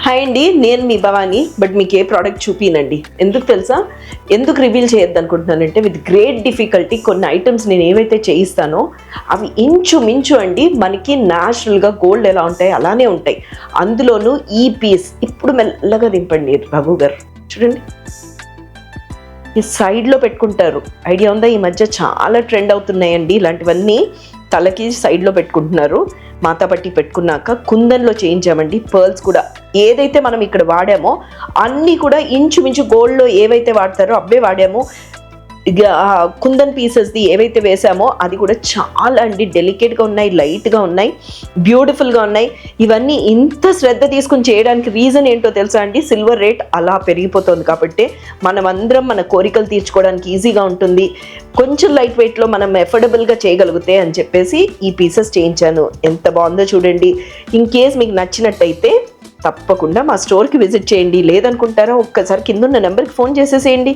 Hi అండి, నేను మీ Bhavani. But మీకు ఏ ప్రోడక్ట్ చూపినండి. ఎందుకు తెలుసా? ఎందుకు రివీల్ చేయొద్దు అనుకుంటున్నానంటే, విత్ గ్రేట్ డిఫికల్టీ కొన్ని ఐటమ్స్ నేను ఏవైతే చేయిస్తానో అవి ఇంచుమించు అండి మనకి న్యాచురల్గా గోల్డ్ ఎలా ఉంటాయి అలానే ఉంటాయి. అందులోనూ ఈ పీస్ ఇప్పుడు మెల్లగా దింపండి రఘు గారు. చూడండి, ఈ సైడ్లో పెట్టుకుంటారు. ఐడియా ఉందా? ఈ మధ్య చాలా ట్రెండ్ అవుతున్నాయండి ఇలాంటివన్నీ. తలకి సైడ్లో పెట్టుకుంటున్నారు. మాతాపట్టి పెట్టుకున్నాక కుందన్లో చేయించామండి. పర్ల్స్ కూడా ఏదైతే మనం ఇక్కడ వాడామో అన్నీ కూడా ఇంచుమించు గోల్డ్లో ఏవైతే వాడతారో అవే వాడాము. కుందన్ పీసెస్ది ఏవైతే వేసామో అది కూడా చాలా అండి డెలికేట్గా ఉన్నాయి, లైట్గా ఉన్నాయి, బ్యూటిఫుల్గా ఉన్నాయి. ఇవన్నీ ఇంత శ్రద్ధ తీసుకుని చేయడానికి రీజన్ ఏంటో తెలుసా అండి? సిల్వర్ రేట్ అలా పెరిగిపోతుంది కాబట్టి మనమందరం మన కోరికలు తీర్చుకోవడానికి ఈజీగా ఉంటుంది. కొంచెం లైట్ వెయిట్లో మనం ఎఫోర్డబుల్గా చేయగలిగితే అని చెప్పేసి ఈ పీసెస్ చేయించాను. ఎంత బాగుందో చూడండి. ఇన్ కేస్ మీకు నచ్చినట్టయితే తప్పకుండా మా స్టోర్కి విజిట్ చేయండి. లేదనుకుంటారా ఒక్కసారి కింద ఉన్న నెంబర్కి ఫోన్ చేసేసేయండి.